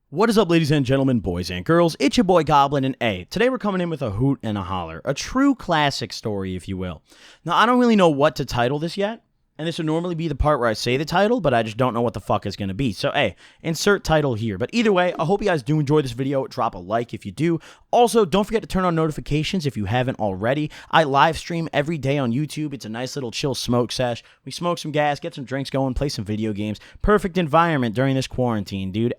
What is up, ladies and gentlemen, boys and girls? It's your boy Goblin, and today we're coming in with a hoot and a holler. A true classic story, if you will. Now, I don't really know what to title this yet, and this would normally be the part where I say the title, but I just don't know what the fuck it's going to be. So, insert title here. But either way, I hope you guys do enjoy this video. Drop a like if you do. Also, don't forget to turn on notifications if you haven't already. I live stream every day on YouTube. It's a nice little chill smoke sesh. We smoke some gas, get some drinks going, play some video games. Perfect environment during this quarantine, dude.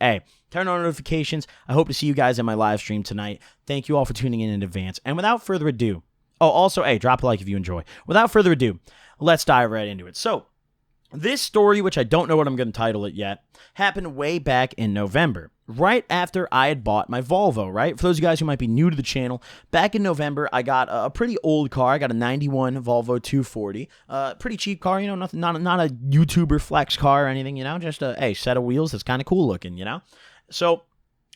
Turn on notifications. I hope to see you guys in my live stream tonight. Thank you all for tuning in advance. And without further ado, drop a like if you enjoy. Without further ado, let's dive right into it. So, this story, which I don't know what I'm going to title it yet, happened way back in November, right after I had bought my Volvo, right? For those of you guys who might be new to the channel, back in November, I got a pretty old car. I got a 91 Volvo 240. Pretty cheap car, nothing, not a YouTuber flex car or anything, just a set of wheels that's kind of cool looking, So,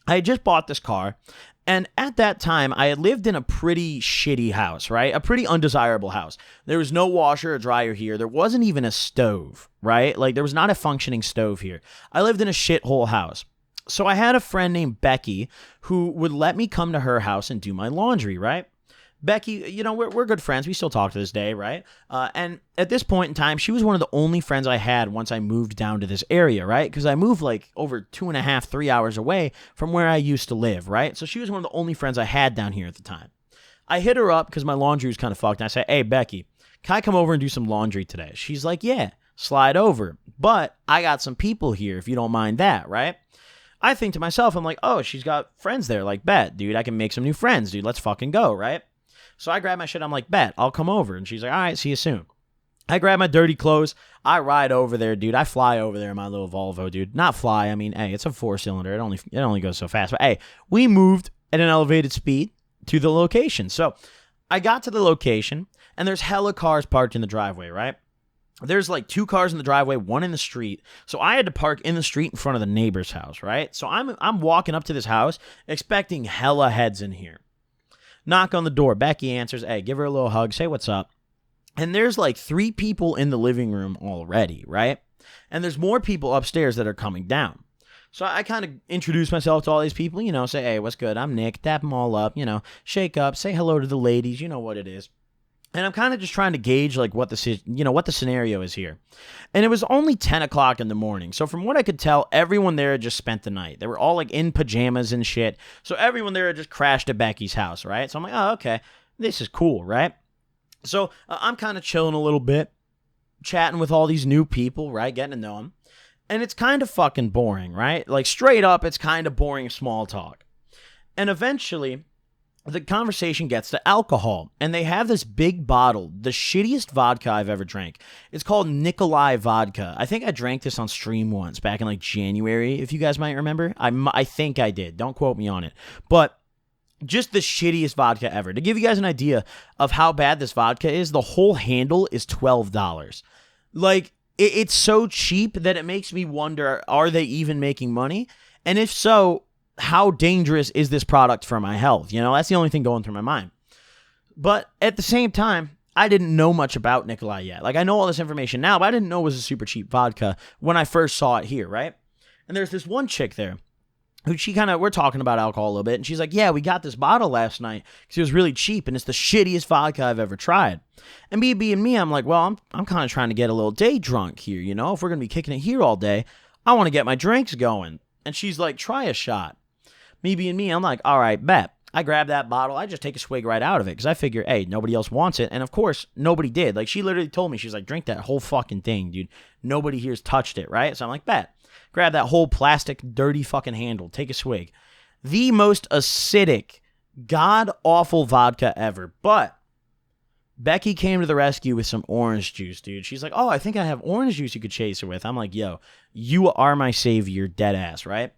I had just bought this car, and at that time, I had lived in a pretty shitty house, right? A pretty undesirable house. There was no washer or dryer here. There wasn't even a stove, right? Like, there was not a functioning stove here. I lived in a shithole house. So I had a friend named Becky who would let me come to her house and do my laundry, right? Becky, we're good friends. We still talk to this day, right? And at this point in time, she was one of the only friends I had once I moved down to this area, right? Because I moved like over 2.5, 3 hours away from where I used to live, right? So she was one of the only friends I had down here at the time. I hit her up because my laundry was kind of fucked. And I said, hey, Becky, can I come over and do some laundry today? She's like, yeah, slide over. But I got some people here if you don't mind that, right? I think to myself, I'm like, oh, she's got friends there. Like, bet, dude, I can make some new friends, dude. Let's fucking go, right? So I grab my shit. I'm like, bet, I'll come over. And she's like, all right, see you soon. I grab my dirty clothes. I ride over there, dude. I fly over there in my little Volvo, dude. Not fly. I mean, it's a 4-cylinder. It only goes so fast. But, we moved at an elevated speed to the location. So I got to the location, and there's hella cars parked in the driveway, right? There's like 2 cars in the driveway, 1 in the street. So I had to park in the street in front of the neighbor's house, right? So I'm walking up to this house expecting hella heads in here. Knock on the door. Becky answers. Give her a little hug. Say what's up. And there's like 3 people in the living room already, right? And there's more people upstairs that are coming down. So I kind of introduce myself to all these people, say, hey, what's good? I'm Nick. Dap them all up, shake up, say hello to the ladies. You know what it is. And I'm kind of just trying to gauge like what the scenario is here. And it was only 10 o'clock in the morning. So from what I could tell, everyone there had just spent the night. They were all like in pajamas and shit. So everyone there had just crashed at Becky's house, right? So I'm like, oh, okay, this is cool, right? So I'm kind of chilling a little bit, chatting with all these new people, right? Getting to know them. And it's kind of fucking boring, right? Like straight up, it's kind of boring small talk. And eventually, the conversation gets to alcohol, and they have this big bottle, the shittiest vodka I've ever drank. It's called Nikolai Vodka. I think I drank this on stream once back in like January, if you guys might remember. I think I did. Don't quote me on it. But just the shittiest vodka ever. To give you guys an idea of how bad this vodka is, the whole handle is $12. Like, it's so cheap that it makes me wonder, are they even making money? And if so, how dangerous is this product for my health? That's the only thing going through my mind. But at the same time, I didn't know much about Nikolai yet. Like, I know all this information now, but I didn't know it was a super cheap vodka when I first saw it here, right? And there's this one chick there who we're talking about alcohol a little bit, and she's like, yeah, we got this bottle last night because it was really cheap, and it's the shittiest vodka I've ever tried. And me, I'm like, well, I'm kind of trying to get a little day drunk here, if we're going to be kicking it here all day, I want to get my drinks going. And she's like, try a shot. Me, I'm like, all right, bet. I grab that bottle. I just take a swig right out of it because I figure, hey, nobody else wants it. And of course, nobody did. Like, she literally told me, she's like, drink that whole fucking thing, dude. Nobody here's touched it, right? So I'm like, bet. Grab that whole plastic, dirty fucking handle. Take a swig. The most acidic, god-awful vodka ever. But Becky came to the rescue with some orange juice, dude. She's like, oh, I think I have orange juice you could chase her with. I'm like, yo, you are my savior, dead ass, right?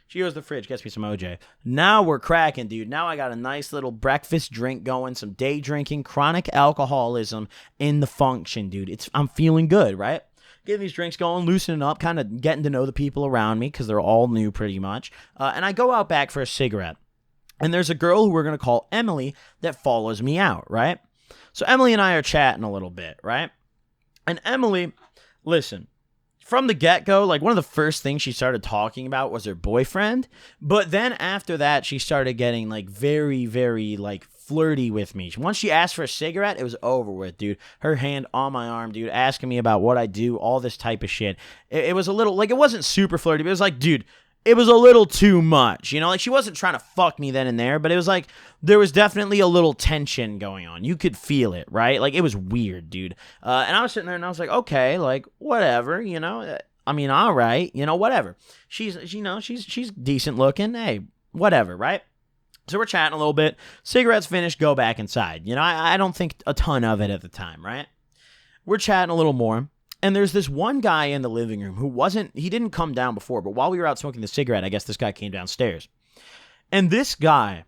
She goes to the fridge, gets me some OJ. Now we're cracking, dude. Now I got a nice little breakfast drink going, some day drinking, chronic alcoholism in the function, dude. I'm feeling good, right? Getting these drinks going, loosening up, kind of getting to know the people around me because they're all new pretty much. And I go out back for a cigarette. And there's a girl who we're going to call Emily that follows me out, right? So Emily and I are chatting a little bit, right? And Emily, listen, from the get-go, like, one of the first things she started talking about was her boyfriend. But then after that, she started getting, like, very, very, like, flirty with me. Once she asked for a cigarette, it was over with, dude. Her hand on my arm, dude, asking me about what I do, all this type of shit. It was a little, like, it wasn't super flirty, but it was like, dude, it was a little too much, you know? Like, she wasn't trying to fuck me then and there, but it was like, there was definitely a little tension going on. You could feel it, right? Like, it was weird, dude. And I was sitting there and I was like, okay, like, whatever, you know? I mean, all right, you know, whatever. She's, you know, she's decent looking. Hey, whatever, right? So we're chatting a little bit. Cigarettes finished, go back inside. You know, I don't think a ton of it at the time, right? We're chatting a little more. And there's this one guy in the living room who he didn't come down before, but while we were out smoking the cigarette, I guess this guy came downstairs. And this guy,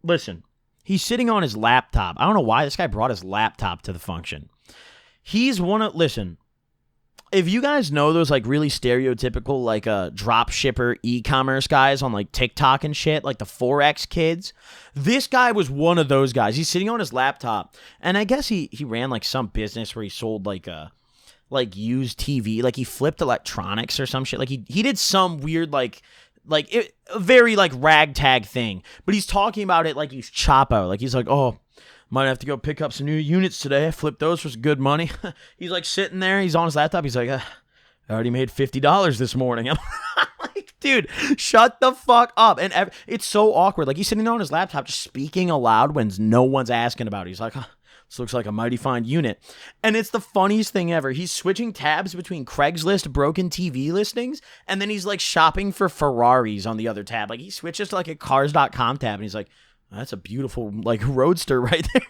listen, he's sitting on his laptop. I don't know why this guy brought his laptop to the function. Listen, if you guys know those, like, really stereotypical, like, drop shipper e-commerce guys on, like, TikTok and shit, like the Forex kids, this guy was one of those guys. He's sitting on his laptop, and I guess he ran, like, some business where he sold, like used TV, like he flipped electronics or some shit. Like he did some weird, a very, like, ragtag thing. But he's talking about it like he's Chapo. Like he's like, oh, might have to go pick up some new units today. I flipped those for some good money. He's like sitting there. He's on his laptop. He's like, I already made $50 this morning. I'm like, dude, shut the fuck up. And it's so awkward. Like, he's sitting there on his laptop just speaking aloud when no one's asking about it. He's like, this looks like a mighty fine unit. And it's the funniest thing ever. He's switching tabs between Craigslist broken TV listings, and then he's, like, shopping for Ferraris on the other tab. Like, he switches to, like, a cars.com tab, and he's like, that's a beautiful, like, roadster right there.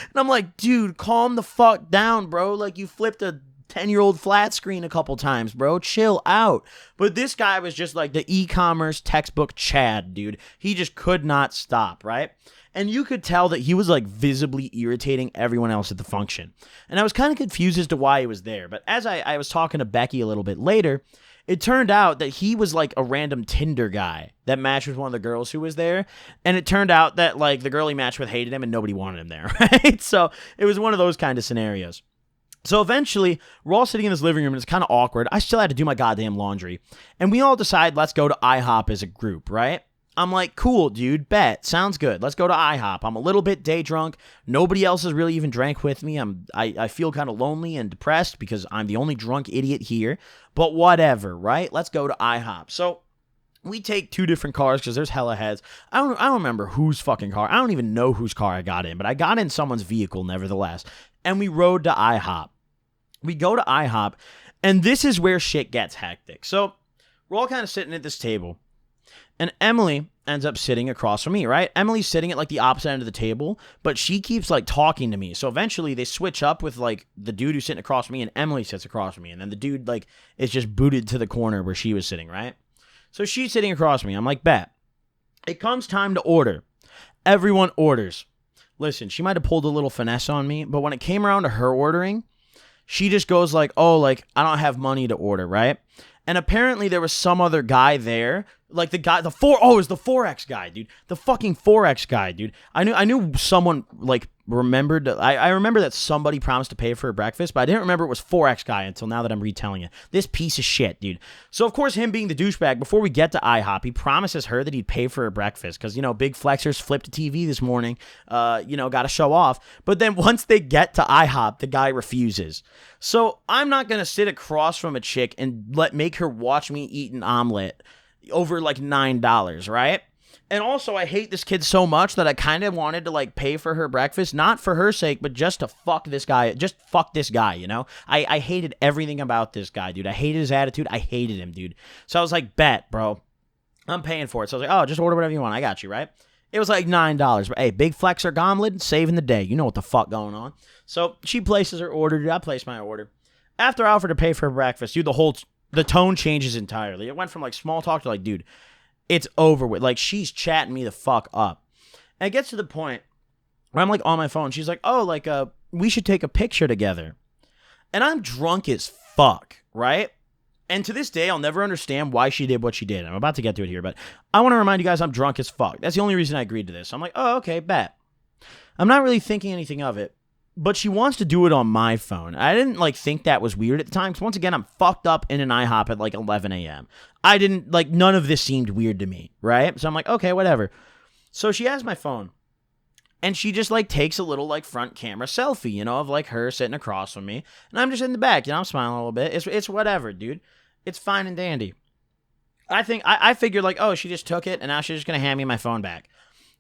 And I'm like, dude, calm the fuck down, bro. Like, you flipped a 10-year-old flat screen a couple times, bro. Chill out. But this guy was just like the e-commerce textbook Chad, dude. He just could not stop, right? And you could tell that he was, like, visibly irritating everyone else at the function. And I was kind of confused as to why he was there. But as I was talking to Becky a little bit later, it turned out that he was, like, a random Tinder guy that matched with one of the girls who was there. And it turned out that, like, the girl he matched with hated him and nobody wanted him there, right? So it was one of those kind of scenarios. So eventually, we're all sitting in this living room, and it's kind of awkward. I still had to do my goddamn laundry. And we all decide, let's go to IHOP as a group, right? I'm like, cool, dude, bet. Sounds good. Let's go to IHOP. I'm a little bit day drunk. Nobody else has really even drank with me. I feel kind of lonely and depressed because I'm the only drunk idiot here. But whatever, right? Let's go to IHOP. So we take two different cars because there's hella heads. I don't remember whose fucking car. I don't even know whose car I got in, but I got in someone's vehicle nevertheless. And we rode to IHOP. We go to IHOP, and this is where shit gets hectic. So we're all kind of sitting at this table. And Emily ends up sitting across from me, right? Emily's sitting at, like, the opposite end of the table, but she keeps, like, talking to me. So eventually they switch up with, like, the dude who's sitting across from me, and Emily sits across from me. And then the dude, like, is just booted to the corner where she was sitting, right? So she's sitting across from me. I'm like, bet. It comes time to order. Everyone orders. Listen, she might have pulled a little finesse on me, but when it came around to her ordering, she just goes like, oh, like, I don't have money to order, right? And apparently there was some other guy there, like it was the Forex guy, dude. The fucking Forex guy, dude. I knew someone, like, remembered. I remember that somebody promised to pay for her breakfast, but I didn't remember it was Forex Guy until now that I'm retelling it. This piece of shit, dude. So, of course, him being the douchebag, before we get to IHOP, he promises her that he'd pay for her breakfast because, you know, big flexers flipped a TV this morning, got to show off. But then once they get to IHOP, the guy refuses. So I'm not going to sit across from a chick and make her watch me eat an omelet over, like, $9, right? And also, I hate this kid so much that I kind of wanted to, like, pay for her breakfast, not for her sake, but just to fuck this guy. Just fuck this guy, you know? I hated everything about this guy, dude. I hated his attitude. I hated him, dude. So I was like, bet, bro. I'm paying for it. So I was like, oh, just order whatever you want. I got you, right? It was like $9. But hey, big flexer gomlet, saving the day. You know what the fuck going on. So she places her order, dude. I place my order. After I offered to pay for her breakfast, dude, the tone changes entirely. It went from, like, small talk to, like, dude, it's over with. Like, she's chatting me the fuck up. And it gets to the point where I'm, like, on my phone. She's like, oh, like, we should take a picture together. And I'm drunk as fuck, right? And to this day, I'll never understand why she did what she did. I'm about to get to it here, but I want to remind you guys I'm drunk as fuck. That's the only reason I agreed to this. I'm like, oh, okay, bet. I'm not really thinking anything of it. But she wants to do it on my phone. I didn't like think that was weird at the time. Because once again, I'm fucked up in an IHOP at like 11 a.m. I didn't like, none of this seemed weird to me, right? So I'm like, okay, whatever. So she has my phone. And she just like takes a little like front camera selfie, you know, of like her sitting across from me. And I'm just in the back, you know, I'm smiling a little bit. It's whatever, dude. It's fine and dandy. I figured like, oh, she just took it and now she's just going to hand me my phone back.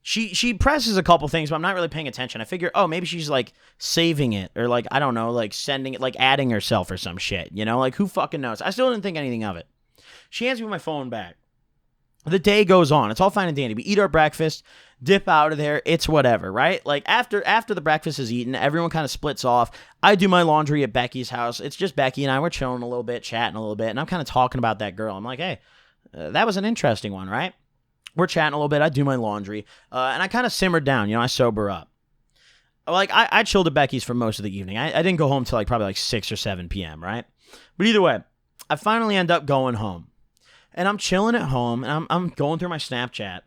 She presses a couple things, but I'm not really paying attention. I figure, oh, maybe she's like saving it or like, I don't know, like sending it, like adding herself or some shit, you know, like who fucking knows? I still didn't think anything of it. She hands me my phone back. The day goes on. It's all fine and dandy. We eat our breakfast, dip out of there. It's whatever, right? Like after the breakfast is eaten, everyone kind of splits off. I do my laundry at Becky's house. It's just Becky and I. We're chilling a little bit, chatting a little bit, and I'm kind of talking about that girl. I'm like, hey, that was an interesting one, right? We're chatting a little bit. I do my laundry, and I kind of simmered down. You know, I sober up. Like, I chilled at Becky's for most of the evening. I didn't go home till like probably like 6 or 7 p.m., right? But either way, I finally end up going home. And I'm chilling at home, and I'm going through my Snapchat,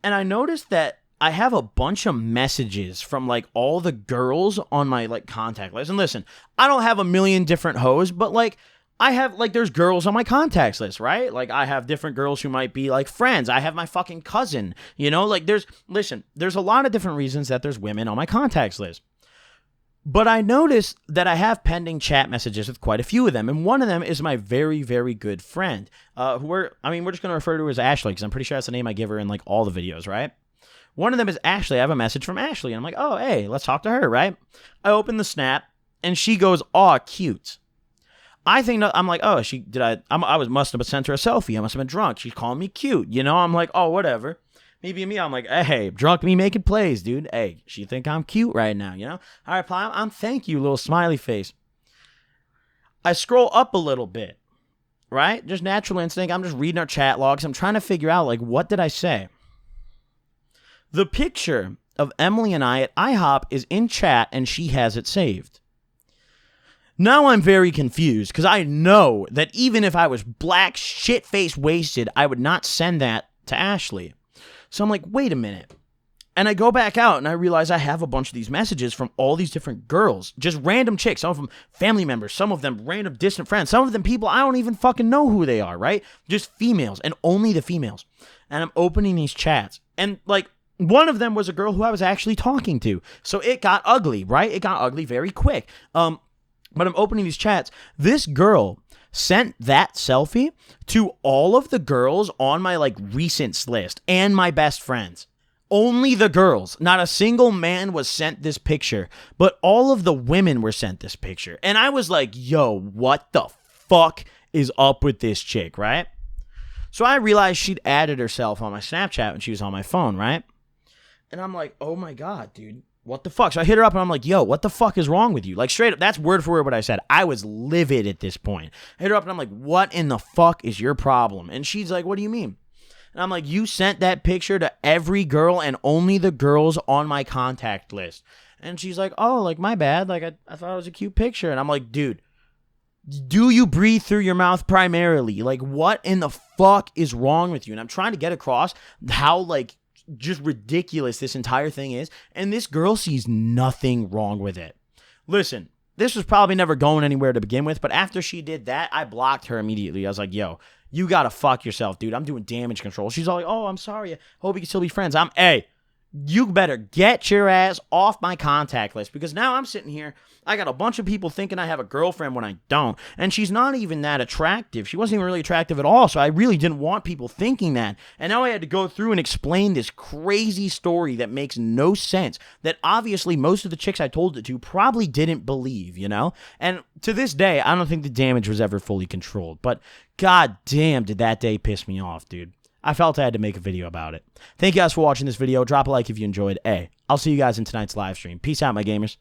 and I noticed that I have a bunch of messages from, like, all the girls on my, like, contact list. And listen, I don't have a million different hoes, but, like, I have, like, there's girls on my contacts list, right? Like, I have different girls who might be, like, friends. I have my fucking cousin, you know? Like, there's a lot of different reasons that there's women on my contacts list. But I noticed that I have pending chat messages with quite a few of them, and one of them is my very, very good friend, we're just going to refer to her as Ashley, because I'm pretty sure that's the name I give her in, like, all the videos, right? One of them is Ashley. I have a message from Ashley, and I'm like, oh, hey, let's talk to her, right? I open the snap, and she goes, aw, cute. I'm like, oh, I must have sent her a selfie. I must have been drunk. She's calling me cute, you know? I'm like, oh, whatever. Maybe me, I'm like, hey, drunk me making plays, dude. Hey, she think I'm cute right now, you know? I reply, I'm thank you, little smiley face. I scroll up a little bit, right? Just natural instinct. I'm just reading our chat logs. I'm trying to figure out, like, what did I say? The picture of Emily and I at IHOP is in chat, and she has it saved. Now I'm very confused, because I know that even if I was black, shit-faced, wasted, I would not send that to Ashley. So I'm like, wait a minute. And I go back out and I realize I have a bunch of these messages from all these different girls. Just random chicks. Some of them family members. Some of them random distant friends. Some of them people I don't even fucking know who they are, right? Just females and only the females. And I'm opening these chats. And like one of them was a girl who I was actually talking to. So it got ugly, right? It got ugly very quick. But I'm opening these chats. This girl sent that selfie to all of the girls on my like recents list and my best friends. Only the girls. Not a single man was sent this picture, but all of the women were sent this picture. And I was like, yo, what the fuck is up with this chick, right? So I realized she'd added herself on my Snapchat when she was on my phone, right? And I'm like, oh my God, dude. What the fuck? So I hit her up and I'm like, yo, what the fuck is wrong with you? Like straight up, that's word for word what I said. I was livid at this point. I hit her up and I'm like, what in the fuck is your problem? And she's like, what do you mean? And I'm like, you sent that picture to every girl and only the girls on my contact list. And she's like, oh, like my bad. Like I thought it was a cute picture. And I'm like, dude, do you breathe through your mouth primarily? Like what in the fuck is wrong with you? And I'm trying to get across how like just ridiculous this entire thing is, and this girl sees nothing wrong with it. Listen, this was probably never going anywhere to begin with, but after she did that, I blocked her immediately. I was like, yo, you gotta fuck yourself, dude. I'm doing damage control. She's all like, oh, I'm sorry. I hope we can still be friends. Hey, you better get your ass off my contact list, because now I'm sitting here, I got a bunch of people thinking I have a girlfriend when I don't, and she's not even that attractive. She wasn't even really attractive at all, so I really didn't want people thinking that. And now I had to go through and explain this crazy story that makes no sense, that obviously most of the chicks I told it to probably didn't believe, you know? And to this day, I don't think the damage was ever fully controlled, but god damn did that day piss me off, dude. I felt I had to make a video about it. Thank you guys for watching this video. Drop a like if you enjoyed. I'll see you guys in tonight's live stream. Peace out, my gamers.